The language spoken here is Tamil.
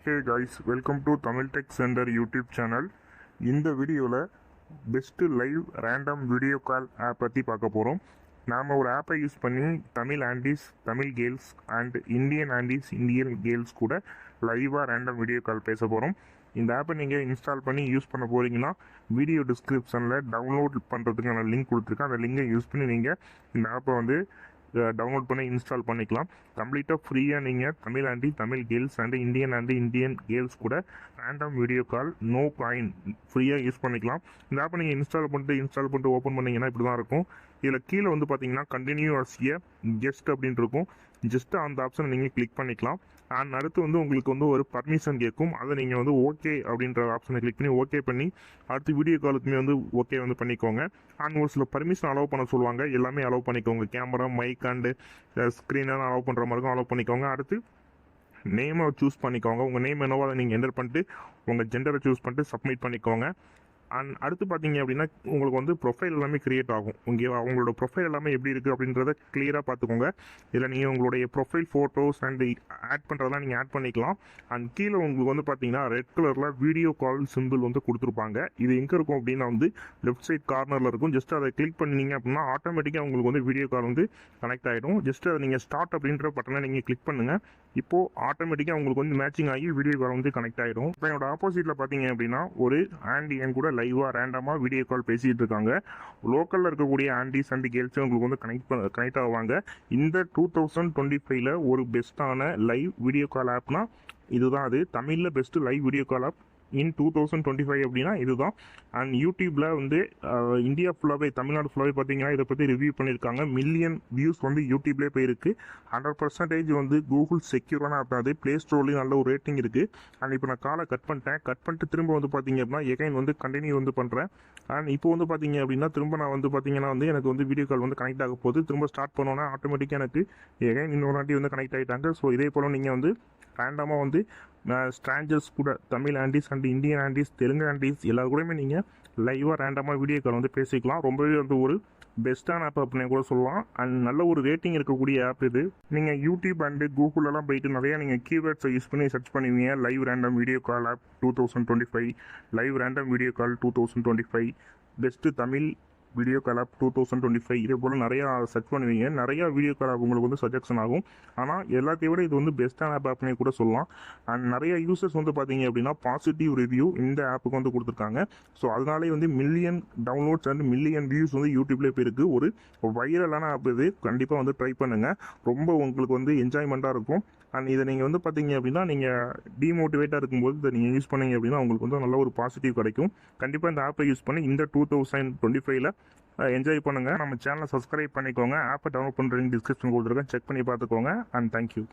Hey guys, welcome to Tamil Tech Center YouTube channel. இந்த வீடியோவில் best live random video call app பற்றி பார்க்க போகிறோம். நாம் ஒரு ஆப்பை யூஸ் பண்ணி Tamil aunties, Tamil girls and Indian aunties, Indian girls கூட லைவாக ரேண்டம் வீடியோ கால் பேச போகிறோம். இந்த ஆப்பை நீங்கள் இன்ஸ்டால் பண்ணி யூஸ் பண்ண போகிறீங்கன்னா வீடியோ டிஸ்கிரிப்ஷனில் டவுன்லோட் பண்ணுறதுக்கான லிங்க் கொடுத்துருக்கேன். அந்த லிங்கை யூஸ் பண்ணி நீங்கள் இந்த ஆப்பை வந்து டவுன்லோட் பண்ணி இன்ஸ்டால் பண்ணிக்கலாம். கம்ப்ளீட்டாக ஃப்ரீயாக நீங்கள் Tamil aunty, Tamil girls and Indian aunty, Indian girls கூட random video call no coin ஃப்ரீயாக யூஸ் பண்ணிக்கலாம். இந்த ஆப்பை நீங்கள் இன்ஸ்டால் பண்ணிட்டு ஓப்பன் பண்ணிங்கன்னா இப்படி தான் இருக்கும். இதில் கீழே வந்து பார்த்தீங்கன்னா கண்டினியூ அஸ் எ கெஸ்ட் அப்படின்னு இருக்கும். ஜஸ்ட்டு அந்த ஆப்ஷனை நீங்கள் கிளிக் பண்ணிக்கலாம். அண்ட் அடுத்து வந்து உங்களுக்கு வந்து ஒரு பர்மிஷன் கேட்கும். அதை நீங்கள் வந்து ஓகே அப்படின்ற ஆப்ஷனை கிளிக் பண்ணி ஓகே பண்ணி அடுத்து வீடியோ காலுக்குமே வந்து ஓகே வந்து பண்ணிக்கோங்க. அண்ட் ஒரு சில பர்மிஷன் அலோவ் பண்ண சொல்லுவாங்க. எல்லாமே அலோவ் பண்ணிக்கோங்க. கேமரா, மைக் அண்டு ஸ்க்ரீனெல்லாம் அலோவ் பண்ணுற மாதிரி அலோவ் பண்ணிக்கோங்க. அடுத்து நேமை சூஸ் பண்ணிக்கோங்க. உங்கள் நேம் என்னவோ அதை நீங்கள் என்டர் பண்ணிட்டு உங்கள் ஜெண்டரை சூஸ் பண்ணிட்டு சப்மிட் பண்ணிக்கோங்க. அண்ட் அடுத்து பார்த்தீங்க அப்படின்னா உங்களுக்கு வந்து ப்ரொஃபைல் எல்லாமே க்ரியேட் ஆகும். உங்களோட ப்ரொஃபைல் எல்லாமே எப்படி இருக்குது அப்படின்றத கிளியராக பார்த்துக்கோங்க. இதில் நீங்கள் உங்களுடைய ப்ரொஃபைல் ஃபோட்டோஸ் அண்ட் ஆட் பண்ணுறதெல்லாம் நீங்கள் ஆட் பண்ணிக்கலாம். அண்ட் கீழே உங்களுக்கு வந்து பார்த்தீங்கன்னா ரெட் கலரில் வீடியோ கால் சிம்பிள் வந்து கொடுத்துருப்பாங்க. இது எங்கே இருக்கும் அப்படின்னா வந்து லெஃப்ட் சைட் கார்னரில் இருக்கும். ஜஸ்ட் அதை கிளிக் பண்ணிங்க அப்படின்னா ஆட்டோமேட்டிக்காக உங்களுக்கு வந்து வீடியோ கால் வந்து கனெக்ட் ஆகிடும். ஜஸ்ட் அதை நீங்கள் ஸ்டார்ட் அப்படின்ற பட்டனை நீங்கள் கிளிக் பண்ணுங்கள். இப்போது ஆட்டோமேட்டிக்காக உங்களுக்கு வந்து மேட்சிங் ஆகி வீடியோ கால் வந்து கனெக்ட் ஆகிடும். இப்போ என்னோட ஆப்போசிட்டில் பார்த்தீங்க அப்படின்னா ஒரு ஆண்டி என் கூட லைவாக ரேண்டமாக வீடியோ கால் பேசிகிட்டு இருக்காங்க. லோக்கலில் இருக்கக்கூடிய ஆண்டிஸ் அண்ட் கேர்ள்ஸும் உங்களுக்கு வந்து கனெக்ட் ஆவாங்க. இந்த 2025 ஒரு பெஸ்ட்டான லைவ் வீடியோ கால் ஆப்னா இதுதான். அது தமிழில் best live video call app in 2025 அப்படின்னா இதுதான். அண்ட் யூடியூப்பில் வந்து இந்தியா ஃபுல்லாகவே, தமிழ்நாடு ஃபுல்லாகவே பார்த்தீங்கன்னா இதை பற்றி ரிவ்யூ பண்ணியிருக்காங்க. மில்லியன் வியூஸ் வந்து யூடியூப்லேயே போயிருக்கு. 100% வந்து கூகுள் செக்யூரான ஆப். அது ப்ளே ஸ்டோர்லேயும் நல்ல ஒரு ரேட்டிங் இருக்குது. அண்ட் இப்போ நான் காலை கட் பண்ணிட்டு திரும்ப வந்து பார்த்தீங்க அப்படின்னா எகைன் வந்து கண்டினியூ வந்து பண்ணுறேன். அண்ட் இப்போ வந்து பார்த்தீங்க அப்படின்னா திரும்ப நான் வந்து பார்த்தீங்கன்னா வந்து எனக்கு வந்து வீடியோ கால் வந்து கனெக்ட் ஆக போகுது. திரும்ப ஸ்டார்ட் பண்ணோன்னா ஆட்டோமேட்டிக்காக எனக்கு எகைன் இன்னொரு வாட்டி வந்து கனெக்ட் ஆகிட்டாங்க. ஸோ இதே போல் நீங்கள் வந்து ரேண்டமாக வந்து ஸ்ட்ராஞ்சர்ஸ் கூட, Tamil Andes and Indian Andes, Telugu Andes எல்லாரும் கூடயுமே நீங்கள் லைவாக ரேண்டமாக வீடியோ கால் வந்து பேசிக்கலாம். ரொம்பவே வந்து ஒரு பெஸ்ட்டான ஆப் அப்படின்னு கூட சொல்லலாம். அண்ட் நல்ல ஒரு ரேட்டிங் இருக்கக்கூடிய ஆப் இது. நீங்கள் யூடியூப் அண்டு கூகுளெல்லாம் போயிட்டு நிறையா நீங்கள் கீவேர்ட்ஸை யூஸ் பண்ணி சர்ச் பண்ணுவீங்க. Live random video call app 2025, live random video call 2025, best Tamil video call app 2025, இதே போல் நிறையா சர்ச் பண்ணுவீங்க. நிறையா வீடியோ கால் ஆப் உங்களுக்கு வந்து சஜெக்ஷன் ஆகும். ஆனால் எல்லாத்தையும் விட இது வந்து பெஸ்ட்டான ஆப் ஆப்னே கூட சொல்லலாம். அண்ட் நிறைய யூசர்ஸ் வந்து பார்த்தீங்க அப்படின்னா பாசிட்டிவ் ரிவ்யூ இந்த ஆப்புக்கு வந்து கொடுத்துருக்காங்க. ஸோ அதனாலே வந்து million downloads and million views வந்து யூடியூப்லேயே போயிருக்கு. ஒரு வைரலான ஆப் இது. கண்டிப்பாக வந்து ட்ரை பண்ணுங்கள். ரொம்ப உங்களுக்கு வந்து என்ஜாய்மெண்ட்டாக இருக்கும். அண்ட் இதை நீங்கள் வந்து பார்த்தீங்க அப்படின்னா நீங்கள் டிமோட்டிவேட்டாக இருக்கும்போது இதை நீங்கள் யூஸ் பண்ணீங்க அப்படின்னா உங்களுக்கு வந்து நல்ல ஒரு பாசிட்டிவ் கிடைக்கும். கண்டிப்பாக இந்த ஆப்பை யூஸ் பண்ணி இந்த 2025 என்ஜாய் பண்ணுங்கள். நம்ம சேனலை சப்ஸ்கிரைப் பண்ணிக்கோங்க. ஆப்பை டவுன்லோட் பண்ணுறீங்க, டிஸ்கிரிப்ஷன் கொடுத்துருக்கேன், செக் பண்ணி பார்த்துக்கோங்க. And thank you.